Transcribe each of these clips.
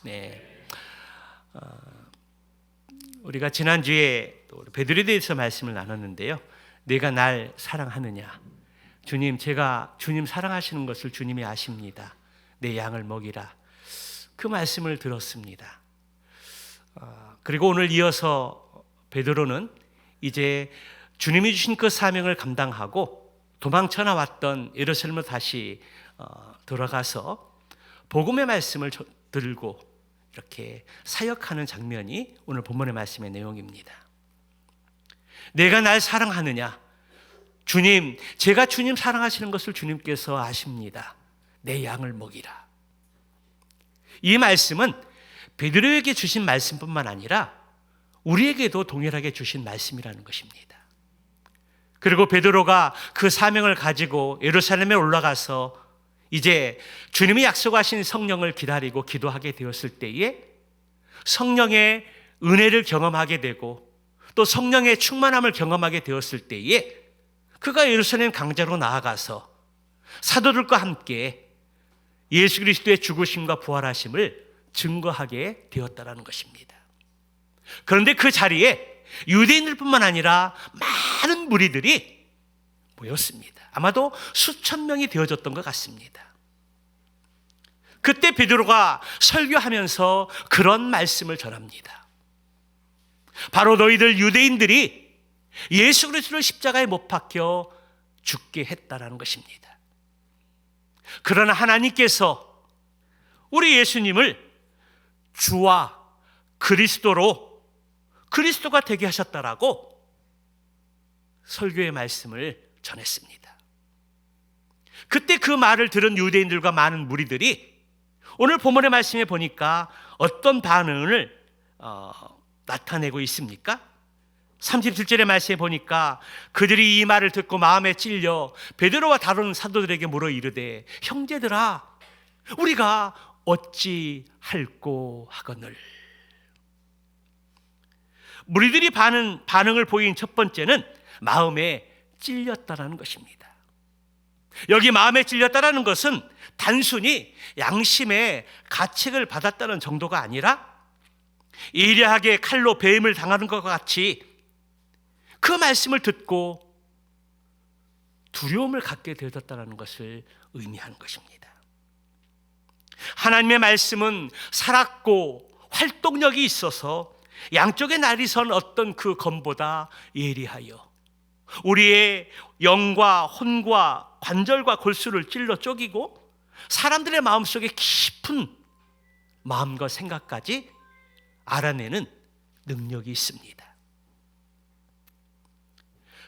네, 우리가 지난주에 베드로에 대해서 말씀을 나눴는데요. 내가 날 사랑하느냐? 주님, 제가 주님 사랑하시는 것을 주님이 아십니다. 내 양을 먹이라. 그 말씀을 들었습니다. 그리고 오늘 이어서 베드로는 이제 주님이 주신 그 사명을 감당하고 도망쳐 나왔던 예루살렘으로 다시 들어가서 복음의 말씀을 들고 이렇게 사역하는 장면이 오늘 본문의 말씀의 내용입니다. 내가 날 사랑하느냐? 주님, 제가 주님 사랑하시는 것을 주님께서 아십니다. 내 양을 먹이라. 이 말씀은 베드로에게 주신 말씀뿐만 아니라 우리에게도 동일하게 주신 말씀이라는 것입니다. 그리고 베드로가 그 사명을 가지고 예루살렘에 올라가서 이제 주님이 약속하신 성령을 기다리고 기도하게 되었을 때에 성령의 은혜를 경험하게 되고 또 성령의 충만함을 경험하게 되었을 때에 그가 예루살렘 강자로 나아가서 사도들과 함께 예수 그리스도의 죽으심과 부활하심을 증거하게 되었다는 것입니다. 그런데 그 자리에 유대인들뿐만 아니라 많은 무리들이 모였습니다. 아마도 수천 명이 되어졌던 것 같습니다. 그때 베드로가 설교하면서 그런 말씀을 전합니다. 바로 너희들 유대인들이 예수 그리스도를 십자가에 못 박혀 죽게 했다라는 것입니다. 그러나 하나님께서 우리 예수님을 주와 그리스도가 되게 하셨다라고 설교의 말씀을 전했습니다. 그때 그 말을 들은 유대인들과 많은 무리들이 오늘 본문의 말씀에 보니까 어떤 반응을 나타내고 있습니까? 37절의 말씀에 보니까 그들이 이 말을 듣고 마음에 찔려 베드로와 다른 사도들에게 물어 이르되 형제들아 우리가 어찌 할꼬 하거늘. 무리들이 반응을 보인 첫 번째는 마음에 찔렸다라는 것입니다. 여기 마음에 찔렸다라는 것은 단순히 양심의 가책을 받았다는 정도가 아니라 예리하게 칼로 배임을 당하는 것과 같이 그 말씀을 듣고 두려움을 갖게 되었다는 것을 의미하는 것입니다. 하나님의 말씀은 살았고 활동력이 있어서 양쪽의 날이 선 어떤 그 검보다 예리하여 우리의 영과 혼과 관절과 골수를 찔러 쪼개고 사람들의 마음속에 깊은 마음과 생각까지 알아내는 능력이 있습니다.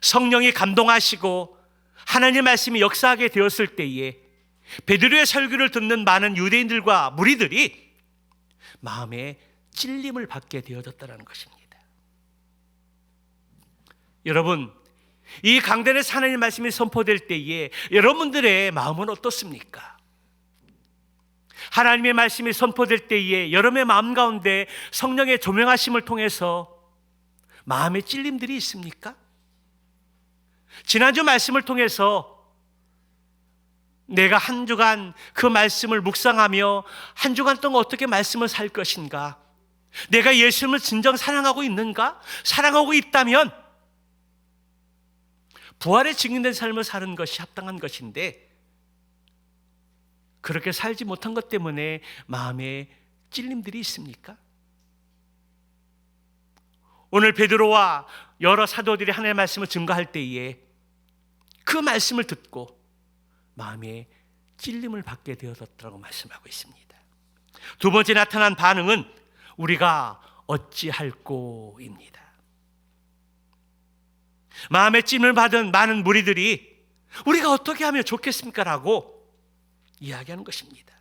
성령이 감동하시고 하나님의 말씀이 역사하게 되었을 때에 베드로의 설교를 듣는 많은 유대인들과 무리들이 마음에 찔림을 받게 되어졌다는 것입니다. 여러분, 이 강단에서 하나님의 말씀이 선포될 때에 여러분들의 마음은 어떻습니까? 하나님의 말씀이 선포될 때에 여러분의 마음 가운데 성령의 조명하심을 통해서 마음의 찔림들이 있습니까? 지난주 말씀을 통해서 내가 한 주간 그 말씀을 묵상하며 한 주간 동안 어떻게 말씀을 살 것인가? 내가 예수님을 진정 사랑하고 있는가? 사랑하고 있다면 부활에 증인된 삶을 사는 것이 합당한 것인데 그렇게 살지 못한 것 때문에 마음에 찔림들이 있습니까? 오늘 베드로와 여러 사도들이 하나님의 말씀을 증거할 때에 그 말씀을 듣고 마음에 찔림을 받게 되어졌다고 말씀하고 있습니다. 두 번째 나타난 반응은 우리가 어찌할꼬입니다. 마음에 찔림을 받은 많은 무리들이 우리가 어떻게 하면 좋겠습니까? 라고 이야기하는 것입니다.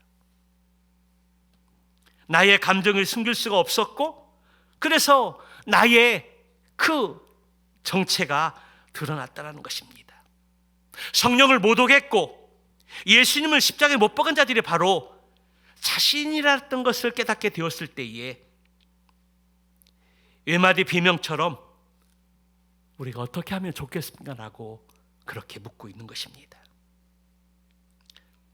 나의 감정을 숨길 수가 없었고 그래서 나의 그 정체가 드러났다는 것입니다. 성령을 못 오겠고 예수님을 십자가에 못 박은 자들이 바로 자신이라던 것을 깨닫게 되었을 때에 외마디 비명처럼 우리가 어떻게 하면 좋겠습니까? 라고 그렇게 묻고 있는 것입니다.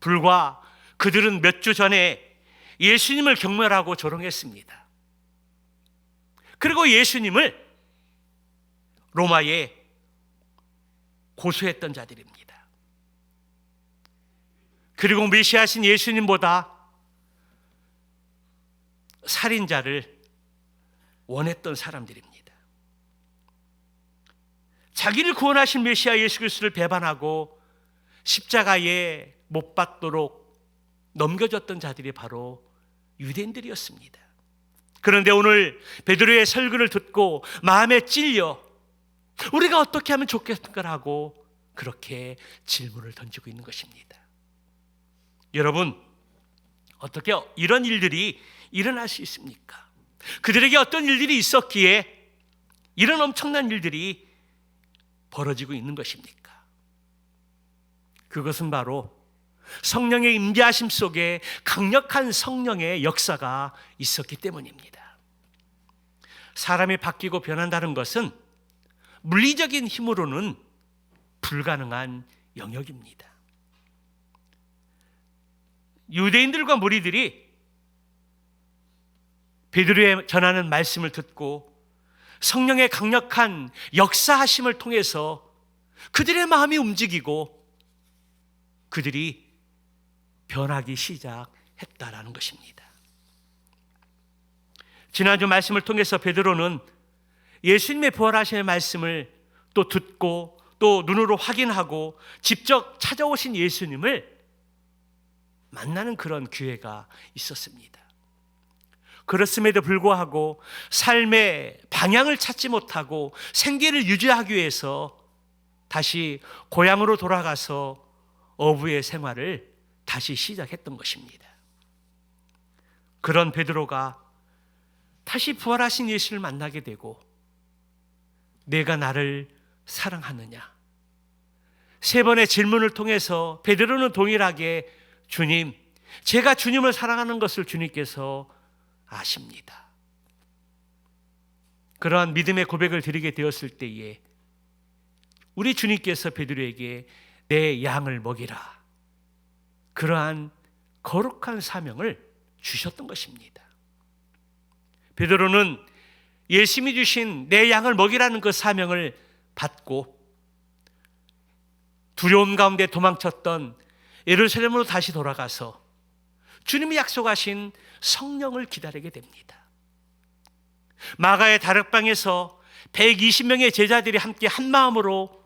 불과 그들은 몇 주 전에 예수님을 경멸하고 조롱했습니다. 그리고 예수님을 로마에 고소했던 자들입니다. 그리고 메시아신 예수님보다 살인자를 원했던 사람들입니다. 자기를 구원하신 메시아 예수 그리스도를 배반하고 십자가에 못 박도록 넘겨줬던 자들이 바로 유대인들이었습니다. 그런데 오늘 베드로의 설교를 듣고 마음에 찔려 우리가 어떻게 하면 좋겠는가라고 그렇게 질문을 던지고 있는 것입니다. 여러분, 어떻게 이런 일들이 일어날 수 있습니까? 그들에게 어떤 일들이 있었기에 이런 엄청난 일들이 벌어지고 있는 것입니까? 그것은 바로 성령의 임재하심 속에 강력한 성령의 역사가 있었기 때문입니다. 사람이 바뀌고 변한다는 것은 물리적인 힘으로는 불가능한 영역입니다. 유대인들과 무리들이 베드로의 전하는 말씀을 듣고 성령의 강력한 역사하심을 통해서 그들의 마음이 움직이고 그들이 변하기 시작했다라는 것입니다. 지난주 말씀을 통해서 베드로는 예수님의 부활하심의 말씀을 또 듣고 또 눈으로 확인하고 직접 찾아오신 예수님을 만나는 그런 기회가 있었습니다. 그렇음에도 불구하고 삶의 방향을 찾지 못하고 생계를 유지하기 위해서 다시 고향으로 돌아가서 어부의 생활을 다시 시작했던 것입니다. 그런 베드로가 다시 부활하신 예수를 만나게 되고 내가 나를 사랑하느냐? 세 번의 질문을 통해서 베드로는 동일하게 주님, 제가 주님을 사랑하는 것을 주님께서 아십니다. 그러한 믿음의 고백을 드리게 되었을 때에 우리 주님께서 베드로에게 내 양을 먹이라, 그러한 거룩한 사명을 주셨던 것입니다. 베드로는 예수님이 주신 내 양을 먹이라는 그 사명을 받고 두려움 가운데 도망쳤던 예루살렘으로 다시 돌아가서 주님이 약속하신 성령을 기다리게 됩니다. 마가의 다락방에서 120명의 제자들이 함께 한 마음으로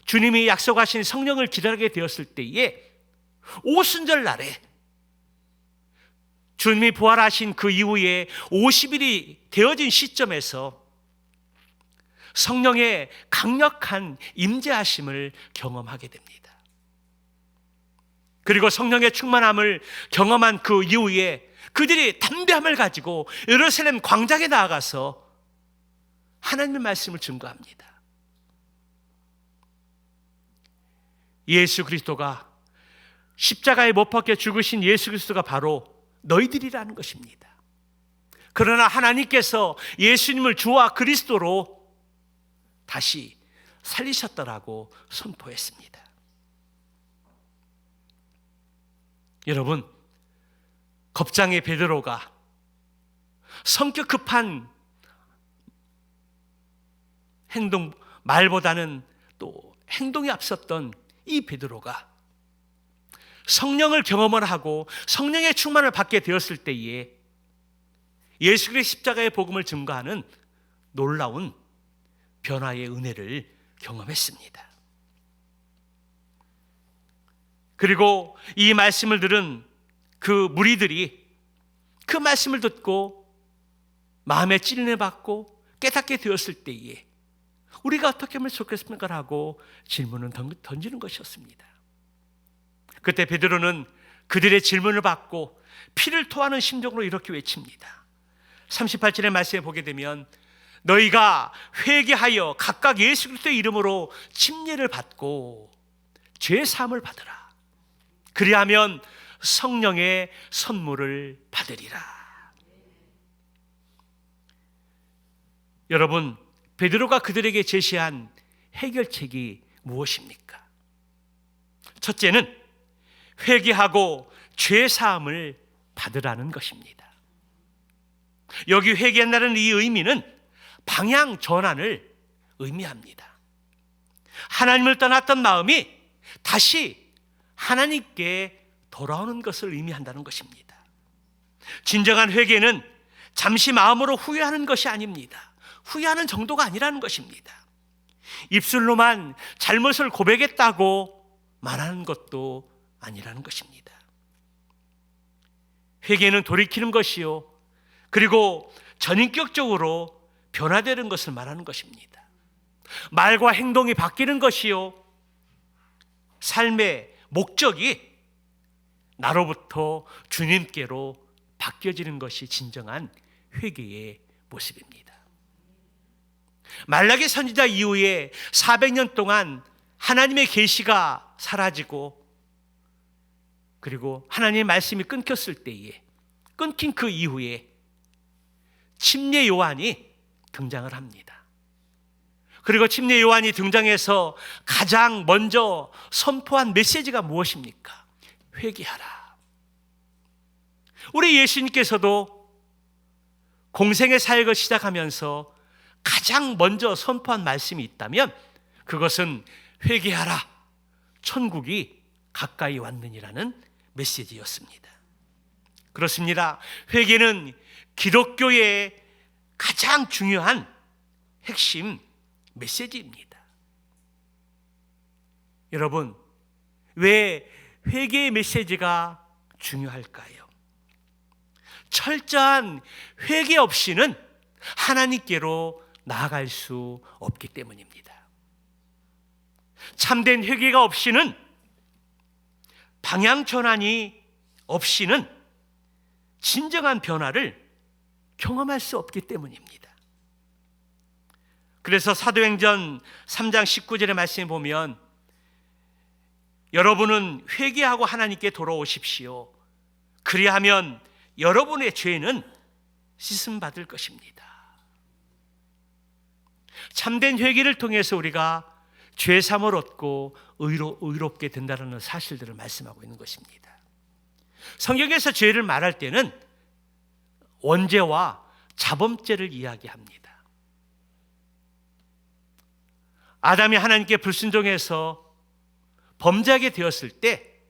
주님이 약속하신 성령을 기다리게 되었을 때에 오순절 날에 주님이 부활하신 그 이후에 50일이 되어진 시점에서 성령의 강력한 임재하심을 경험하게 됩니다. 그리고 성령의 충만함을 경험한 그 이후에 그들이 담대함을 가지고 예루살렘 광장에 나아가서 하나님의 말씀을 증거합니다. 예수 그리스도가 십자가에 못 박혀 죽으신 예수 그리스도가 바로 너희들이라는 것입니다. 그러나 하나님께서 예수님을 주와 그리스도로 다시 살리셨더라고 선포했습니다. 여러분, 겁장의 베드로가 성격 급한 행동, 말보다는 또 행동이 앞섰던 이 베드로가 성령을 경험을 하고 성령의 충만을 받게 되었을 때에 예수 그리스도의 십자가의 복음을 증거하는 놀라운 변화의 은혜를 경험했습니다. 그리고 이 말씀을 들은 그 무리들이 그 말씀을 듣고 마음에 찔림을 받고 깨닫게 되었을 때에 우리가 어떻게 하면 좋겠습니까? 라고 질문을 던지는 것이었습니다. 그때 베드로는 그들의 질문을 받고 피를 토하는 심정으로 이렇게 외칩니다. 38절의 말씀에 보게 되면 너희가 회개하여 각각 예수 그리스도의 이름으로 침례를 받고 죄 사함을 받으라. 그리하면 성령의 선물을 받으리라. 여러분, 베드로가 그들에게 제시한 해결책이 무엇입니까? 첫째는 회개하고 죄 사함을 받으라는 것입니다. 여기 회개한다는 이 의미는 방향 전환을 의미합니다. 하나님을 떠났던 마음이 다시 하나님께 돌아오는 것을 의미한다는 것입니다. 진정한 회개는 잠시 마음으로 후회하는 것이 아닙니다. 후회하는 정도가 아니라는 것입니다. 입술로만 잘못을 고백했다고 말하는 것도 아니라는 것입니다. 회개는 돌이키는 것이요, 그리고 전인격적으로 변화되는 것을 말하는 것입니다. 말과 행동이 바뀌는 것이요, 삶의 목적이 나로부터 주님께로 바뀌어지는 것이 진정한 회개의 모습입니다. 말라기 선지자 이후에 400년 동안 하나님의 계시가 사라지고, 그리고 하나님의 말씀이 끊겼을 때에, 끊긴 그 이후에 침례 요한이 등장을 합니다. 그리고 침례 요한이 등장해서 가장 먼저 선포한 메시지가 무엇입니까? 회개하라. 우리 예수님께서도 공생의 사역을 시작하면서 가장 먼저 선포한 말씀이 있다면 그것은 회개하라, 천국이 가까이 왔느니라는 메시지였습니다. 그렇습니다. 회개는 기독교의 가장 중요한 핵심 메시지입니다. 여러분, 왜 회개의 메시지가 중요할까요? 철저한 회개 없이는 하나님께로 나아갈 수 없기 때문입니다. 참된 회개가 없이는, 방향 전환이 없이는 진정한 변화를 경험할 수 없기 때문입니다. 그래서 사도행전 3장 19절의 말씀에 보면 여러분은 회개하고 하나님께 돌아오십시오. 그리하면 여러분의 죄는 씻음 받을 것입니다. 참된 회개를 통해서 우리가 죄 사함을 얻고 의롭게 된다는 사실들을 말씀하고 있는 것입니다. 성경에서 죄를 말할 때는 원죄와 자범죄를 이야기합니다. 아담이 하나님께 불순종해서 범죄하게 되었을 때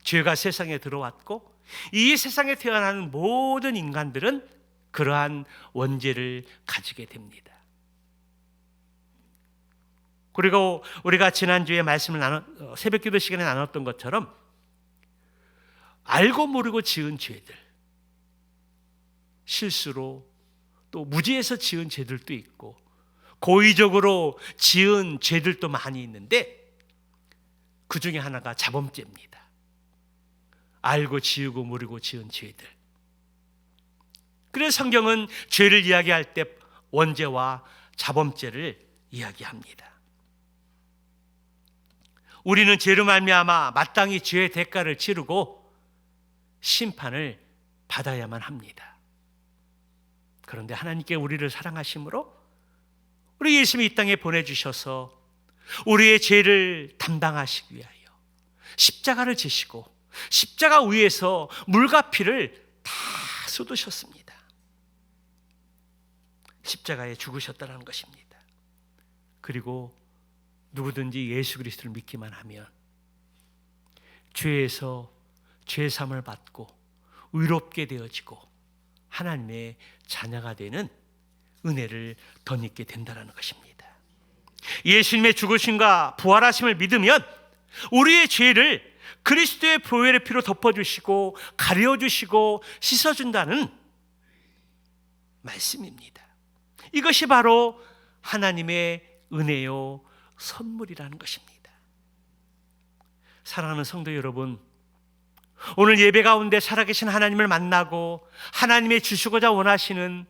죄가 세상에 들어왔고, 이 세상에 태어나는 모든 인간들은 그러한 원죄를 가지게 됩니다. 그리고 우리가 지난주에 말씀을 새벽기도 시간에 나눴던 것처럼 알고 모르고 지은 죄들, 실수로 또 무지해서 지은 죄들도 있고 고의적으로 지은 죄들도 많이 있는데, 그 중에 하나가 자범죄입니다. 알고 지우고 모르고 지은 죄들. 그래서 성경은 죄를 이야기할 때 원죄와 자범죄를 이야기합니다. 우리는 죄로 말미암아 마땅히 죄의 대가를 치르고 심판을 받아야만 합니다. 그런데 하나님께 우리를 사랑하심으로 우리 예수님이 이 땅에 보내주셔서 우리의 죄를 담당하시기 위하여 십자가를 지시고 십자가 위에서 물과 피를 다 쏟으셨습니다. 십자가에 죽으셨다는 것입니다. 그리고 누구든지 예수 그리스도를 믿기만 하면 죄에서 죄사함을 받고 의롭게 되어지고 하나님의 자녀가 되는 은혜를 덧입게 된다는 것입니다. 예수님의 죽으심과 부활하심을 믿으면 우리의 죄를 그리스도의 보혈의 피로 덮어주시고 가려주시고 씻어준다는 말씀입니다. 이것이 바로 하나님의 은혜요 선물이라는 것입니다. 사랑하는 성도 여러분, 오늘 예배 가운데 살아계신 하나님을 만나고 하나님의 주시고자 원하시는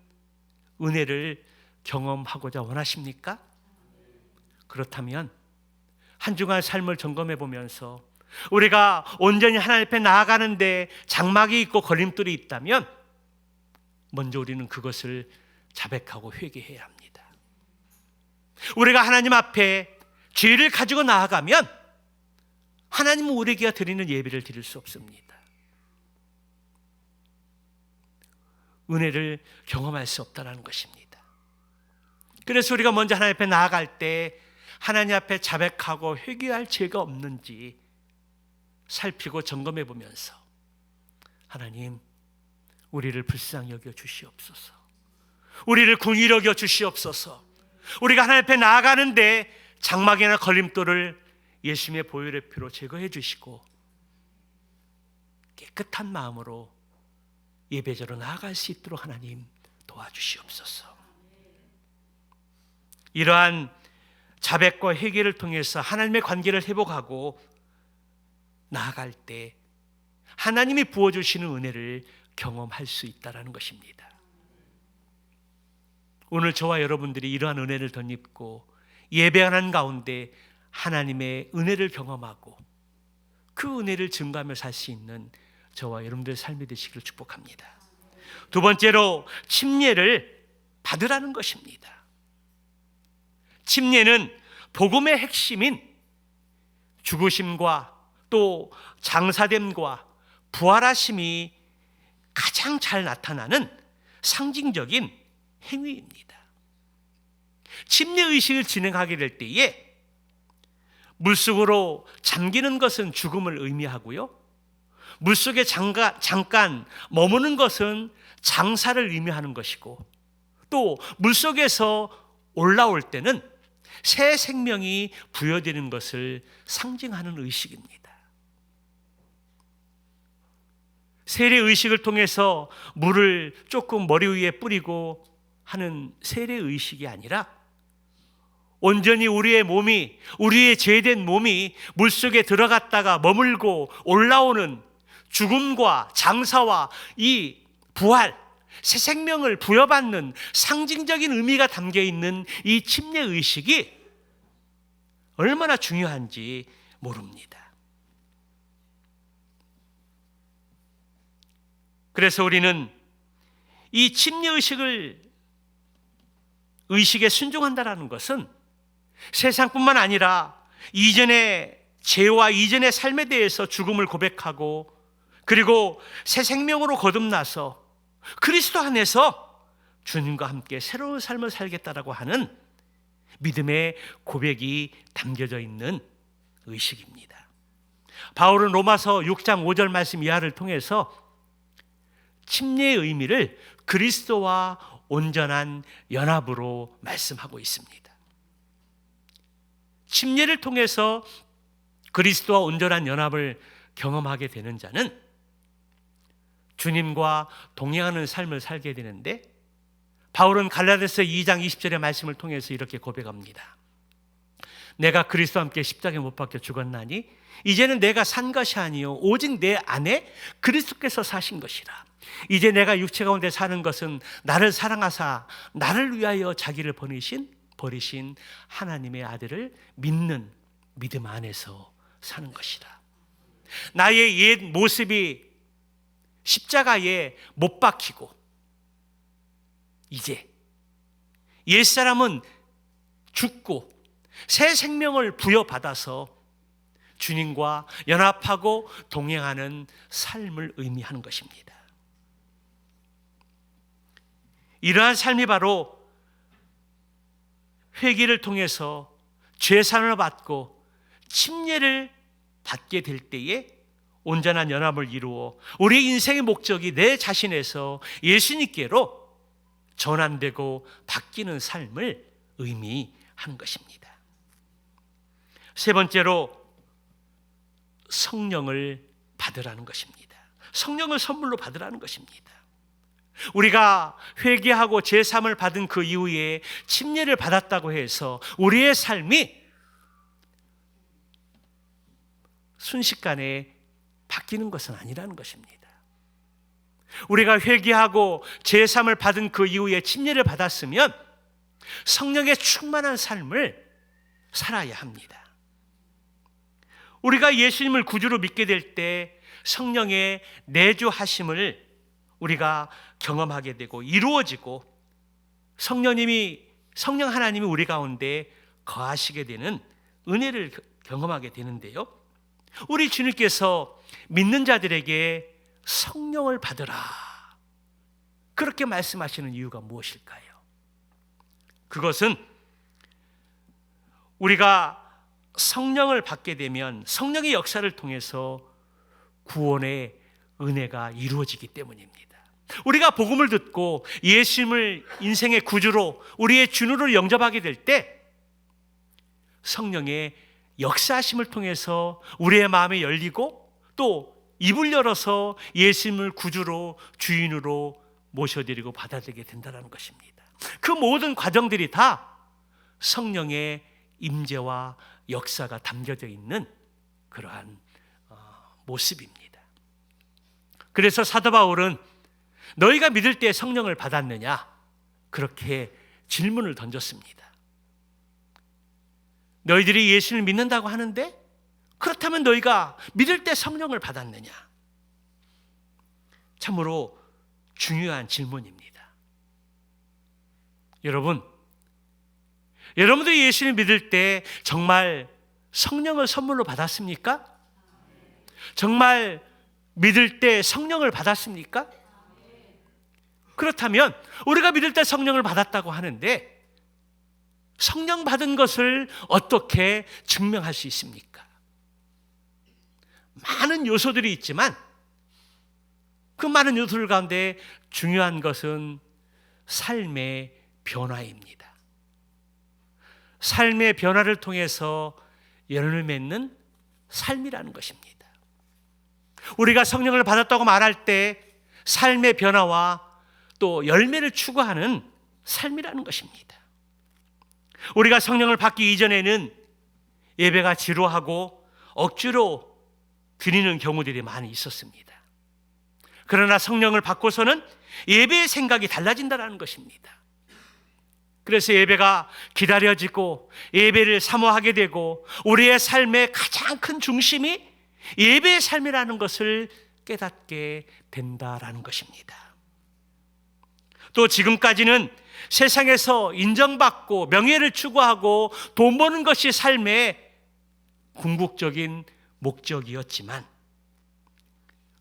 은혜를 경험하고자 원하십니까? 그렇다면 한 주간 삶을 점검해 보면서 우리가 온전히 하나님 앞에 나아가는데 장막이 있고 걸림돌이 있다면 먼저 우리는 그것을 자백하고 회개해야 합니다. 우리가 하나님 앞에 죄를 가지고 나아가면 하나님은 우리에게 드리는 예배를 드릴 수 없습니다. 은혜를 경험할 수 없다는 것입니다. 그래서 우리가 먼저 하나님 앞에 나아갈 때 하나님 앞에 자백하고 회개할 죄가 없는지 살피고 점검해 보면서 하나님, 우리를 불쌍히 여겨 주시옵소서. 우리를 긍휼히 여겨 주시옵소서. 우리가 하나님 앞에 나아가는데 장막이나 걸림돌을 예수님의 보혈의 피로 제거해 주시고 깨끗한 마음으로 예배자로 나아갈 수 있도록 하나님 도와주시옵소서. 이러한 자백과 회개를 통해서 하나님의 관계를 회복하고 나아갈 때 하나님이 부어주시는 은혜를 경험할 수 있다는 것입니다. 오늘 저와 여러분들이 이러한 은혜를 덧입고 예배하는 가운데 하나님의 은혜를 경험하고 그 은혜를 증거하며 살 수 있는 저와 여러분들의 삶이 되시기를 축복합니다. 두 번째로 침례를 받으라는 것입니다. 침례는 복음의 핵심인 죽으심과 또 장사됨과 부활하심이 가장 잘 나타나는 상징적인 행위입니다. 침례 의식을 진행하게 될 때에 물속으로 잠기는 것은 죽음을 의미하고요, 물속에 잠깐 머무는 것은 장사를 의미하는 것이고, 또 물속에서 올라올 때는 새 생명이 부여되는 것을 상징하는 의식입니다. 세례 의식을 통해서 물을 조금 머리 위에 뿌리고 하는 세례 의식이 아니라 온전히 우리의 몸이, 우리의 죄된 몸이 물속에 들어갔다가 머물고 올라오는 죽음과 장사와 이 부활, 새 생명을 부여받는 상징적인 의미가 담겨 있는 이 침례 의식이 얼마나 중요한지 모릅니다. 그래서 우리는 이 침례 의식에 순종한다는 것은 세상뿐만 아니라 이전의 죄와 이전의 삶에 대해서 죽음을 고백하고 그리고 새 생명으로 거듭나서 그리스도 안에서 주님과 함께 새로운 삶을 살겠다라고 하는 믿음의 고백이 담겨져 있는 의식입니다. 바울은 로마서 6장 5절 말씀 이하를 통해서 침례의 의미를 그리스도와 온전한 연합으로 말씀하고 있습니다. 침례를 통해서 그리스도와 온전한 연합을 경험하게 되는 자는 주님과 동행하는 삶을 살게 되는데, 바울은 갈라디아서 2장 20절의 말씀을 통해서 이렇게 고백합니다. 내가 그리스도와 함께 십자가에 못 박혀 죽었나니 이제는 내가 산 것이 아니요 오직 내 안에 그리스도께서 사신 것이라. 이제 내가 육체 가운데 사는 것은 나를 사랑하사 나를 위하여 자기를 버리신 하나님의 아들을 믿는 믿음 안에서 사는 것이라. 나의 옛 모습이 십자가에 못 박히고 이제 옛사람은 죽고 새 생명을 부여받아서 주님과 연합하고 동행하는 삶을 의미하는 것입니다. 이러한 삶이 바로 회개를 통해서 죄사함을 받고 침례를 받게 될 때에 온전한 연합을 이루어 우리의 인생의 목적이 내 자신에서 예수님께로 전환되고 바뀌는 삶을 의미하는 것입니다. 세 번째로 성령을 받으라는 것입니다. 성령을 선물로 받으라는 것입니다. 우리가 회개하고 제사함을 받은 그 이후에 침례를 받았다고 해서 우리의 삶이 순식간에 바뀌는 것은 아니라는 것입니다. 우리가 회개하고 제사함을 받은 그 이후에 침례를 받았으면 성령의 충만한 삶을 살아야 합니다. 우리가 예수님을 구주로 믿게 될 때 성령의 내주하심을 우리가 경험하게 되고 이루어지고 성령 하나님이 우리 가운데 거하시게 되는 은혜를 경험하게 되는데요, 우리 주님께서 믿는 자들에게 성령을 받으라, 그렇게 말씀하시는 이유가 무엇일까요? 그것은 우리가 성령을 받게 되면 성령의 역사를 통해서 구원의 은혜가 이루어지기 때문입니다. 우리가 복음을 듣고 예수님을 인생의 구주로 우리의 주로 영접하게 될 때 성령의 역사하심을 통해서 우리의 마음이 열리고 또 입을 열어서 예수님을 구주로 주인으로 모셔드리고 받아들이게 된다는 것입니다. 그 모든 과정들이 다 성령의 임재와 역사가 담겨져 있는 그러한 모습입니다. 그래서 사도 바울은 너희가 믿을 때 성령을 받았느냐? 그렇게 질문을 던졌습니다. 너희들이 예수를 믿는다고 하는데 그렇다면 너희가 믿을 때 성령을 받았느냐? 참으로 중요한 질문입니다. 여러분들이 예수를 믿을 때 정말 성령을 선물로 받았습니까? 정말 믿을 때 성령을 받았습니까? 그렇다면 우리가 믿을 때 성령을 받았다고 하는데 성령 받은 것을 어떻게 증명할 수 있습니까? 많은 요소들이 있지만 그 많은 요소들 가운데 중요한 것은 삶의 변화입니다. 삶의 변화를 통해서 열매 맺는 삶이라는 것입니다. 우리가 성령을 받았다고 말할 때 삶의 변화와 또 열매를 추구하는 삶이라는 것입니다. 우리가 성령을 받기 이전에는 예배가 지루하고 억지로 드리는 경우들이 많이 있었습니다. 그러나 성령을 받고서는 예배의 생각이 달라진다는 것입니다. 그래서 예배가 기다려지고 예배를 사모하게 되고 우리의 삶의 가장 큰 중심이 예배의 삶이라는 것을 깨닫게 된다라는 것입니다. 또 지금까지는 세상에서 인정받고 명예를 추구하고 돈 버는 것이 삶의 궁극적인 목적이었지만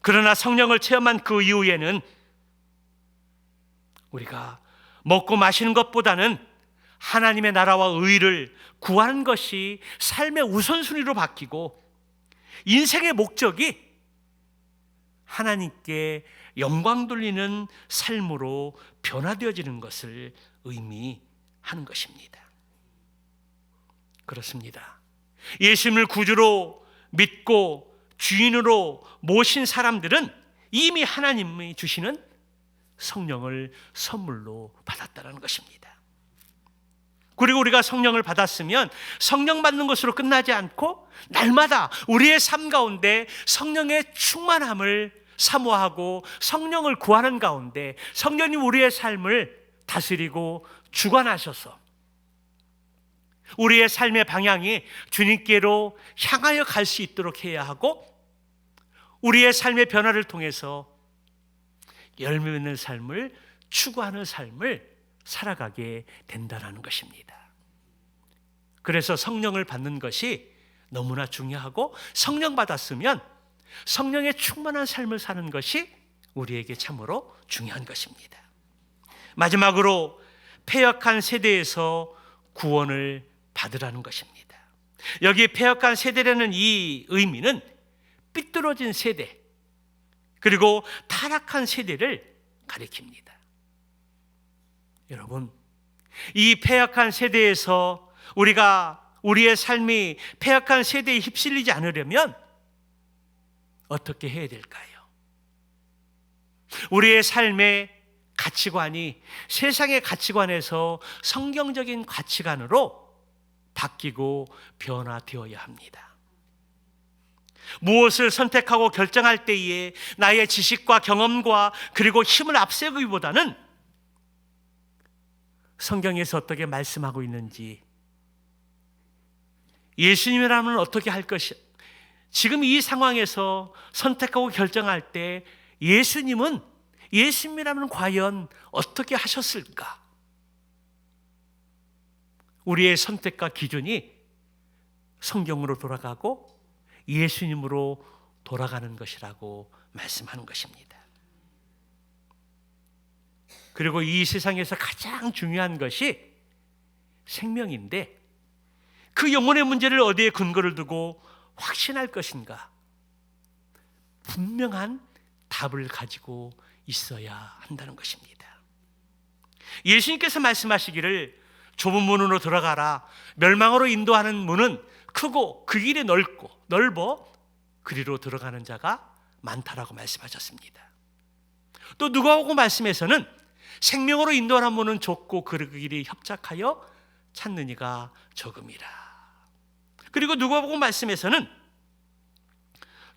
그러나 성령을 체험한 그 이후에는 우리가 먹고 마시는 것보다는 하나님의 나라와 의를 구하는 것이 삶의 우선순위로 바뀌고 인생의 목적이 하나님께 영광 돌리는 삶으로 변화되어지는 것을 의미하는 것입니다. 그렇습니다. 예수님을 구주로 믿고 주인으로 모신 사람들은 이미 하나님이 주시는 성령을 선물로 받았다는 것입니다. 그리고 우리가 성령을 받았으면 성령 받는 것으로 끝나지 않고 날마다 우리의 삶 가운데 성령의 충만함을 사모하고 성령을 구하는 가운데 성령님 우리의 삶을 다스리고 주관하셔서 우리의 삶의 방향이 주님께로 향하여 갈 수 있도록 해야 하고 우리의 삶의 변화를 통해서 열매 맺는 삶을 추구하는 삶을 살아가게 된다는 것입니다. 그래서 성령을 받는 것이 너무나 중요하고 성령 받았으면 성령의 충만한 삶을 사는 것이 우리에게 참으로 중요한 것입니다. 마지막으로 패역한 세대에서 구원을 받으라는 것입니다. 여기 패역한 세대라는 이 의미는 삐뚤어진 세대 그리고 타락한 세대를 가리킵니다. 여러분, 이 패역한 세대에서 우리의 삶이 패역한 세대에 휩쓸리지 않으려면 어떻게 해야 될까요? 우리의 삶의 가치관이 세상의 가치관에서 성경적인 가치관으로 바뀌고 변화되어야 합니다. 무엇을 선택하고 결정할 때에 나의 지식과 경험과 그리고 힘을 앞세우기보다는 성경에서 어떻게 말씀하고 있는지 예수님이라면 어떻게 할 것이 지금 이 상황에서 선택하고 결정할 때 예수님이라면 과연 어떻게 하셨을까? 우리의 선택과 기준이 성경으로 돌아가고 예수님으로 돌아가는 것이라고 말씀하는 것입니다. 그리고 이 세상에서 가장 중요한 것이 생명인데 그 영혼의 문제를 어디에 근거를 두고 확신할 것인가? 분명한 답을 가지고 있어야 한다는 것입니다. 예수님께서 말씀하시기를 좁은 문으로 들어가라. 멸망으로 인도하는 문은 크고 그 길이 넓어 그리로 들어가는 자가 많다라고 말씀하셨습니다. 또 누가복음 말씀에서는 생명으로 인도하는 문은 좁고 그 길이 협착하여 찾는 이가 적음이라. 그리고 누가복음 말씀에서는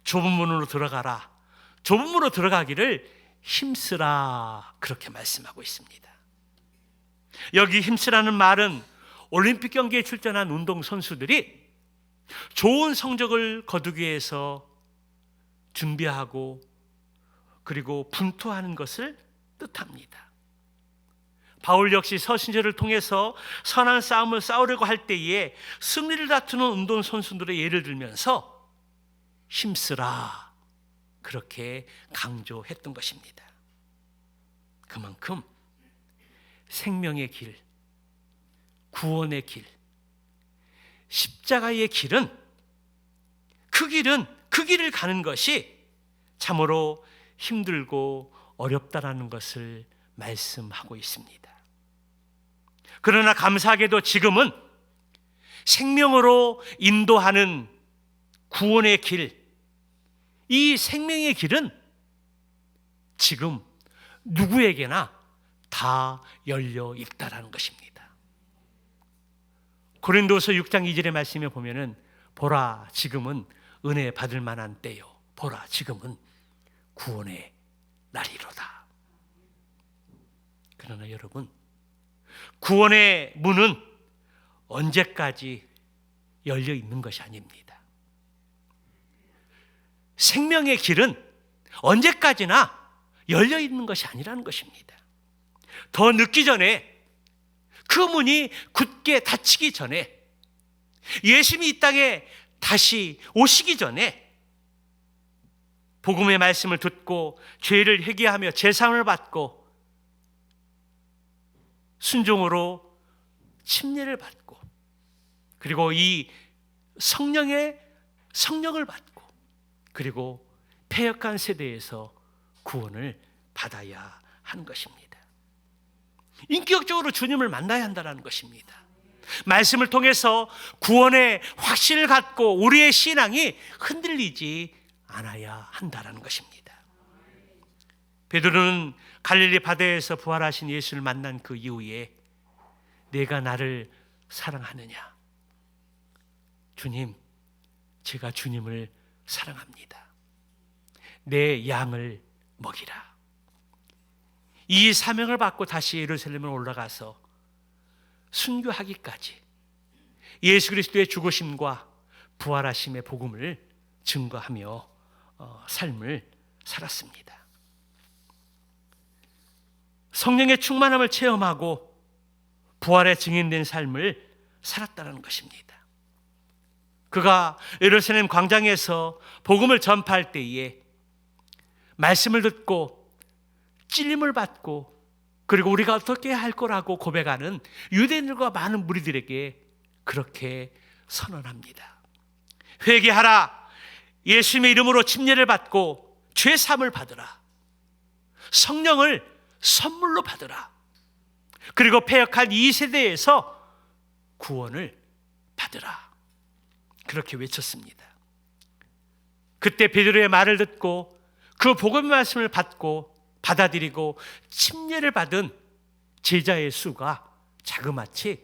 좁은 문으로 들어가라. 좁은 문으로 들어가기를 힘쓰라. 그렇게 말씀하고 있습니다. 여기 힘쓰라는 말은 올림픽 경기에 출전한 운동선수들이 좋은 성적을 거두기 위해서 준비하고 그리고 분투하는 것을 뜻합니다. 바울 역시 서신서를 통해서 선한 싸움을 싸우려고 할 때에 승리를 다투는 운동선수들의 예를 들면서 힘쓰라 그렇게 강조했던 것입니다. 그만큼 생명의 길, 구원의 길, 십자가의 길은 그 길을 가는 것이 참으로 힘들고 어렵다라는 것을 말씀하고 있습니다. 그러나 감사하게도 지금은 생명으로 인도하는 구원의 길, 이 생명의 길은 지금 누구에게나 다 열려 있다라는 것입니다. 고린도서 6장 2절의 말씀에 보면은 보라 지금은 은혜 받을 만한 때요. 보라 지금은 구원의 날이로다. 그러나 여러분, 구원의 문은 언제까지 열려 있는 것이 아닙니다. 생명의 길은 언제까지나 열려 있는 것이 아니라는 것입니다. 더 늦기 전에 그 문이 굳게 닫히기 전에 예수님이 이 땅에 다시 오시기 전에 복음의 말씀을 듣고 죄를 회개하며 제사함을 받고 순종으로 침례를 받고 그리고 이 성령을 받고 그리고 패역한 세대에서 구원을 받아야 하는 것입니다. 인격적으로 주님을 만나야 한다는 것입니다. 말씀을 통해서 구원의 확신을 갖고 우리의 신앙이 흔들리지 않아야 한다는 것입니다. 베드로는 갈릴리 바다에서 부활하신 예수를 만난 그 이후에 내가 나를 사랑하느냐? 주님, 제가 주님을 사랑합니다. 내 양을 먹이라. 이 사명을 받고 다시 예루살렘에 올라가서 순교하기까지 예수 그리스도의 죽으심과 부활하심의 복음을 증거하며 삶을 살았습니다. 성령의 충만함을 체험하고 부활의 증인된 삶을 살았다는 것입니다. 그가 예루살렘 광장에서 복음을 전파할 때에 말씀을 듣고 찔림을 받고 그리고 우리가 어떻게 할 거라고 고백하는 유대인들과 많은 무리들에게 그렇게 선언합니다. 회개하라. 예수님의 이름으로 침례를 받고 죄 사함을 받으라. 성령을 선물로 받으라. 그리고 패역한 이 세대에서 구원을 받으라. 그렇게 외쳤습니다. 그때 베드로의 말을 듣고 그 복음의 말씀을 받아들이고 침례를 받은 제자의 수가 자그마치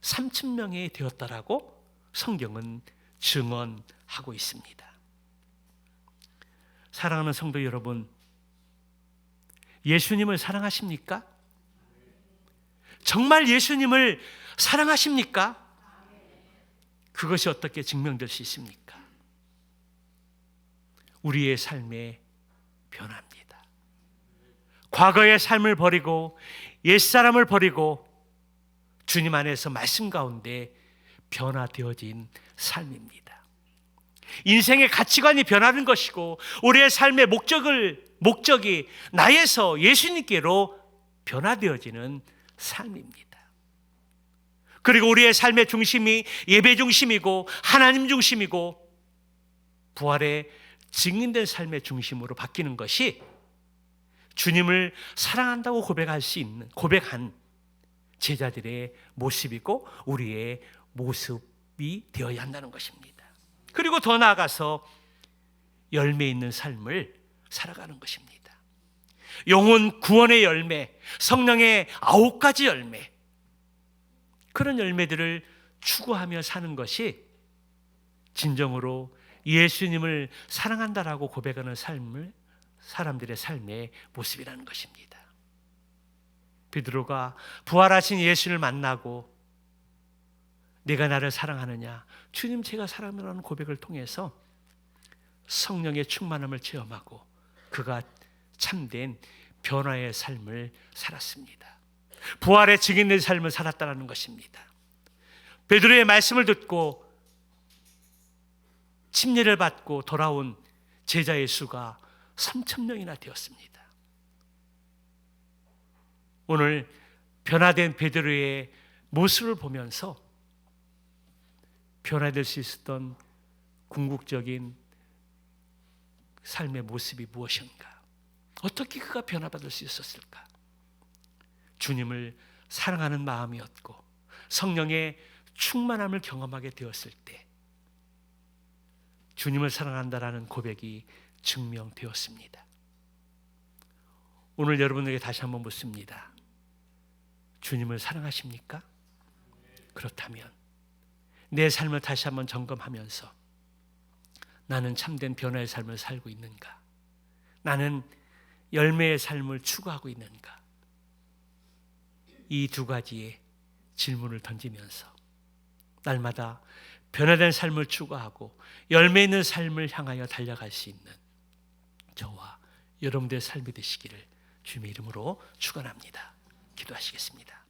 3,000명이 되었다라고 성경은 증언하고 있습니다. 사랑하는 성도 여러분, 예수님을 사랑하십니까? 정말 예수님을 사랑하십니까? 그것이 어떻게 증명될 수 있습니까? 우리의 삶의 변화입니다. 과거의 삶을 버리고 옛사람을 버리고 주님 안에서 말씀 가운데 변화되어진 삶입니다. 인생의 가치관이 변하는 것이고 우리의 삶의 목적이 나에서 예수님께로 변화되어지는 삶입니다. 그리고 우리의 삶의 중심이 예배 중심이고 하나님 중심이고 부활의 증인된 삶의 중심으로 바뀌는 것이 주님을 사랑한다고 고백한 제자들의 모습이고 우리의 모습이 되어야 한다는 것입니다. 그리고 더 나아가서 열매 있는 삶을 살아가는 것입니다. 영혼 구원의 열매, 성령의 9가지 열매, 그런 열매들을 추구하며 사는 것이 진정으로 예수님을 사랑한다라고 고백하는 사람들의 삶의 모습이라는 것입니다. 베드로가 부활하신 예수를 만나고 네가 나를 사랑하느냐, 주님 제가 사랑하는 고백을 통해서 성령의 충만함을 체험하고 그가 참된 변화의 삶을 살았습니다. 부활의 증인된 삶을 살았다는 것입니다. 베드로의 말씀을 듣고 침례를 받고 돌아온 제자의 수가 3,000명이나 되었습니다. 오늘 변화된 베드로의 모습을 보면서 변화될 수 있었던 궁극적인 삶의 모습이 무엇인가? 어떻게 그가 변화받을 수 있었을까? 주님을 사랑하는 마음이었고 성령의 충만함을 경험하게 되었을 때 주님을 사랑한다라는 고백이 증명되었습니다. 오늘 여러분에게 다시 한번 묻습니다. 주님을 사랑하십니까? 그렇다면 내 삶을 다시 한번 점검하면서 나는 참된 변화의 삶을 살고 있는가? 나는 열매의 삶을 추구하고 있는가? 이 2가지의 질문을 던지면서 날마다 변화된 삶을 추구하고 열매 있는 삶을 향하여 달려갈 수 있는 저와 여러분들의 삶이 되시기를 주님의 이름으로 축원합니다. 기도하시겠습니다.